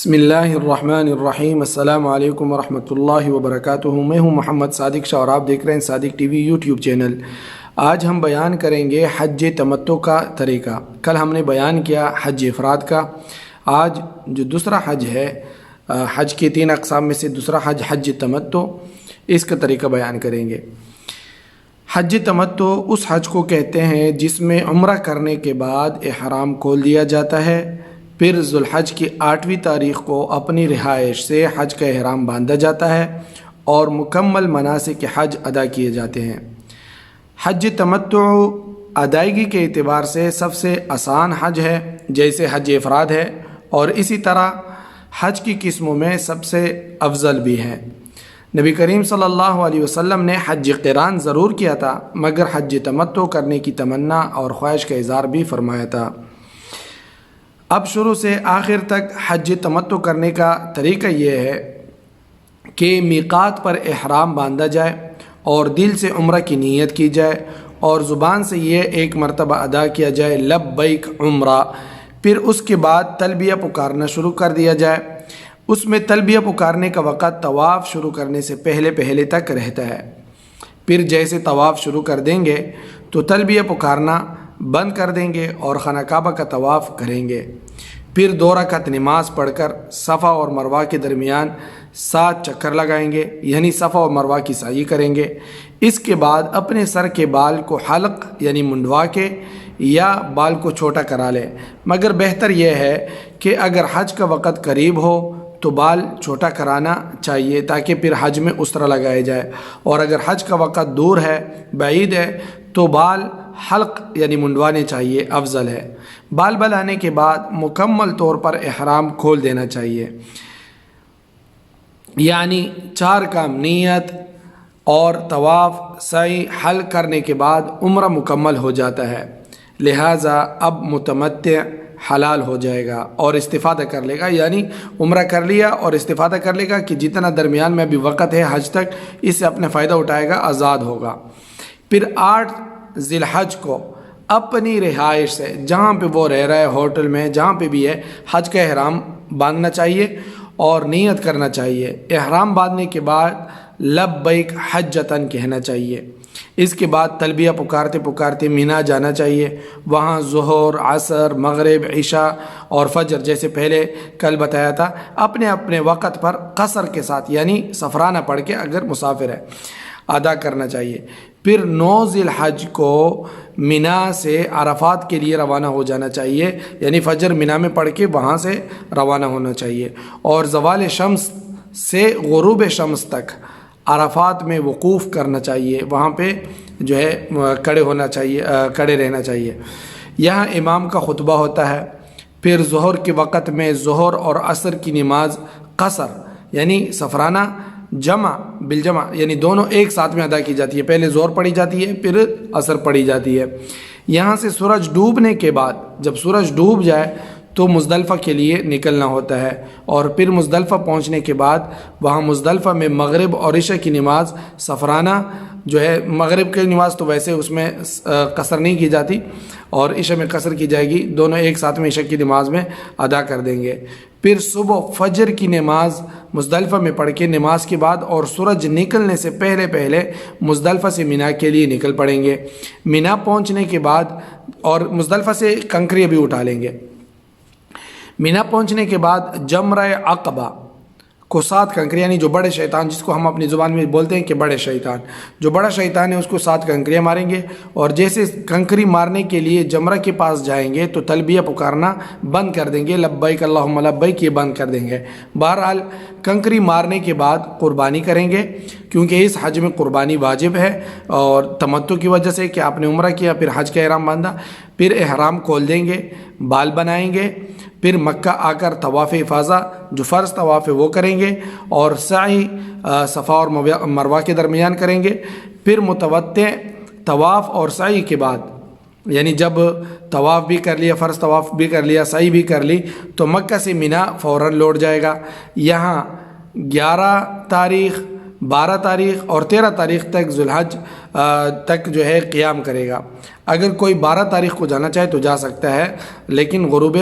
بسم اللہ الرحمن الرحیم۔ السلام علیکم ورحمۃ اللہ وبرکاتہ۔ میں ہوں محمد صادق شاہ اور آپ دیکھ رہے ہیں صادق ٹی وی یوٹیوب چینل۔ آج ہم بیان کریں گے حج تمتع کا طریقہ۔ کل ہم نے بیان کیا حج افراد کا۔ آج جو دوسرا حج ہے، حج کے 3 اقسام میں سے دوسرا حج حج تمتع، اس کا طریقہ بیان کریں گے۔ حج تمتع اس حج کو کہتے ہیں جس میں عمرہ کرنے کے بعد احرام کھول دیا جاتا ہے، پھر ذو الحج کی 8ویں تاریخ کو اپنی رہائش سے حج کا احرام باندھا جاتا ہے اور مکمل مناسک حج ادا کیے جاتے ہیں۔ حج تمتع ادائیگی کے اعتبار سے سب سے آسان حج ہے، جیسے حج افراد ہے، اور اسی طرح حج کی قسموں میں سب سے افضل بھی ہے۔ نبی کریم صلی اللہ علیہ وسلم نے حج قران ضرور کیا تھا، مگر حج تمتع کرنے کی تمنا اور خواہش کا اظہار بھی فرمایا تھا۔ اب شروع سے آخر تک حج تمتع کرنے کا طریقہ یہ ہے کہ میقات پر احرام باندھا جائے اور دل سے عمرہ کی نیت کی جائے اور زبان سے یہ 1 مرتبہ ادا کیا جائے لبیک عمرہ۔ پھر اس کے بعد تلبیہ پکارنا شروع کر دیا جائے۔ اس میں تلبیہ پکارنے کا وقت طواف شروع کرنے سے پہلے تک رہتا ہے۔ پھر جیسے طواف شروع کر دیں گے تو تلبیہ پکارنا بند کر دیں گے اور خانہ کعبہ کا طواف کریں گے۔ پھر 2 رکعت نماز پڑھ کر صفا اور مروہ کے درمیان 7 چکر لگائیں گے، یعنی صفا اور مروہ کی سعی کریں گے۔ اس کے بعد اپنے سر کے بال کو حلق یعنی منڈوا کے یا بال کو چھوٹا کرا لیں، مگر بہتر یہ ہے کہ اگر حج کا وقت قریب ہو تو بال چھوٹا کرانا چاہیے تاکہ پھر حج میں اسرا لگائے جائے، اور اگر حج کا وقت دور ہے، بعید ہے، تو بال حلق یعنی منڈوانے چاہیے، افضل ہے۔ بال بلانے کے بعد مکمل طور پر احرام کھول دینا چاہیے، یعنی 4 کام نیت اور طواف سعی حلق کرنے کے بعد عمرہ مکمل ہو جاتا ہے۔ لہٰذا اب متمتع حلال ہو جائے گا اور استفادہ کر لے گا، یعنی عمرہ کر لیا اور استفادہ کر لے گا کہ جتنا درمیان میں ابھی وقت ہے حج تک، اس سے اپنے فائدہ اٹھائے گا، آزاد ہوگا۔ پھر 8 ذی الحج کو اپنی رہائش سے، جہاں پہ وہ رہ رہا ہے، ہوٹل میں جہاں پہ بھی ہے، حج کا احرام باندھنا چاہیے اور نیت کرنا چاہیے۔ احرام باندھنے کے بعد لبیک حجتن کہنا چاہیے۔ اس کے بعد تلبیہ پکارتے پکارتے مینا جانا چاہیے۔ وہاں ظہر، عصر، مغرب، عشاء اور فجر، جیسے پہلے کل بتایا تھا، اپنے اپنے وقت پر قصر کے ساتھ یعنی سفرانہ پڑھ کے اگر مسافر ہے ادا کرنا چاہیے۔ پھر 9 ذی الحج کو مینا سے عرفات کے لیے روانہ ہو جانا چاہیے، یعنی فجر مینا میں پڑھ کے وہاں سے روانہ ہونا چاہیے، اور زوال شمس سے غروب شمس تک عرفات میں وقوف کرنا چاہیے، وہاں پہ جو ہے کھڑے رہنا چاہیے۔ یہاں امام کا خطبہ ہوتا ہے۔ پھر ظہر کے وقت میں ظہر اور عصر کی نماز قصر یعنی سفرانہ جمع بالجمع، یعنی دونوں ایک ساتھ میں ادا کی جاتی ہے۔ پہلے ظہر پڑھی جاتی ہے، پھر عصر پڑھی جاتی ہے۔ یہاں سے سورج ڈوبنے کے بعد، جب سورج ڈوب جائے تو مزدلفہ کے لیے نکلنا ہوتا ہے، اور پھر مزدلفہ پہنچنے کے بعد وہاں مزدلفہ میں مغرب اور عشاء کی نماز سفرانہ جو ہے، مغرب کی نماز تو ویسے اس میں قصر نہیں کی جاتی اور عشاء میں قصر کی جائے گی، دونوں ایک ساتھ میں عشاء کی نماز میں ادا کر دیں گے۔ پھر صبح فجر کی نماز مزدلفہ میں پڑھ کے نماز کے بعد اور سورج نکلنے سے پہلے مزدلفہ سے مینا کے لیے نکل پڑیں گے۔ مینا پہنچنے کے بعد اور مزدلفہ سے کنکریاں بھی اٹھا لیں گے۔ مینا پہنچنے کے بعد جمرہ عقبہ کو 7 کنکریاں، یعنی جو بڑے شیطان، جس کو ہم اپنی زبان میں بولتے ہیں کہ بڑے شیطان، جو بڑا شیطان ہے اس کو 7 کنکریاں ماریں گے، اور جیسے کنکری مارنے کے لیے جمرہ کے پاس جائیں گے تو تلبیہ پکارنا بند کر دیں گے، لبیک اللہم لبیک، یہ بند کر دیں گے۔ بہرحال کنکری مارنے کے بعد قربانی کریں گے، کیونکہ اس حج میں قربانی واجب ہے، اور تمتع کی وجہ سے کہ آپ نے عمرہ کیا پھر حج کا احرام باندھا۔ پھر احرام کھول دیں گے، بال بنائیں گے، پھر مکہ آ کر طواف افاضہ جو فرض طواف ہے وہ کریں گے، اور سعی صفا اور مروہ کے درمیان کریں گے۔ پھر متوتع طواف اور سعی کے بعد، یعنی جب طواف بھی کر لیا، فرض طواف بھی کر لیا، سعی بھی کر لی، تو مکہ سے مینا فوراً لوٹ جائے گا۔ یہاں 11 تاریخ 12 تاریخ اور 13 تاریخ تک ذوالحج تک جو ہے قیام کرے گا۔ اگر کوئی 12 تاریخ کو جانا چاہے تو جا سکتا ہے، لیکن غروب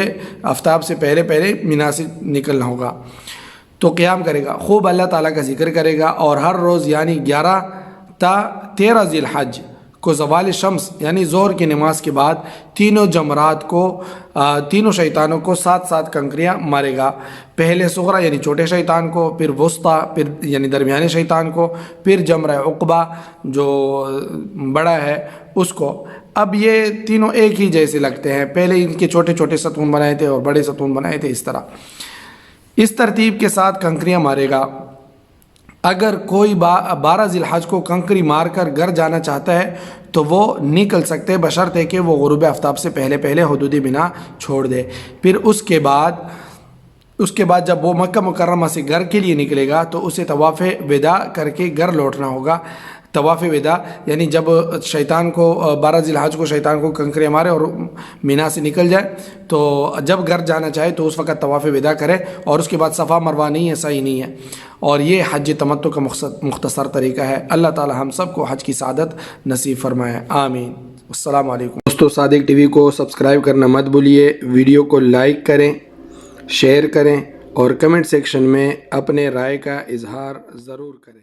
آفتاب سے پہلے پہلے مینا سے نکلنا ہوگا، تو قیام کرے گا، خوب اللہ تعالیٰ کا ذکر کرے گا، اور ہر روز یعنی 11 تا 13 ذی الحج کو زوال شمس یعنی ظہر کی نماز کے بعد تینوں جمرات کو تینوں شیطانوں کو 7 کنکریاں مارے گا، پہلے صغرا یعنی چھوٹے شیطان کو، پھر وسطیٰ پھر یعنی درمیانے شیطان کو، پھر جمرہ عقبہ جو بڑا ہے اس کو۔ اب یہ تینوں ایک ہی جیسے لگتے ہیں، پہلے ان کے چھوٹے چھوٹے ستون بنائے تھے اور بڑے ستون بنائے تھے، اس طرح اس ترتیب کے ساتھ کنکریاں مارے گا۔ اگر کوئی 12 ذی الحج کو کنکری مار کر گھر جانا چاہتا ہے تو وہ نکل سکتے، بشرط ہے کہ وہ غروب آفتاب سے پہلے پہلے حدود مینا چھوڑ دے۔ پھر اس کے بعد جب وہ مکہ مکرمہ سے گھر کے لیے نکلے گا تو اسے طواف وداع کر کے گھر لوٹنا ہوگا۔ طواف وداع یعنی جب شیطان کو 12 ذی الحج کو شیطان کو کنکریاں مارے اور مینا سے نکل جائے، تو جب گھر جانا چاہے تو اس وقت طواف وداع کرے، اور اس کے بعد صفا مروہ نہیں ہے، سعی نہیں ہے، اور یہ حج تمتع کا مختصر طریقہ ہے۔ اللہ تعالی ہم سب کو حج کی سعادت نصیب فرمائے، آمین۔ السلام علیکم دوستو، صادق ٹی وی کو سبسکرائب کرنا مت بھولیے، ویڈیو کو لائک کریں، شیئر کریں، اور کمنٹ سیکشن میں اپنے رائے کا اظہار ضرور کریں۔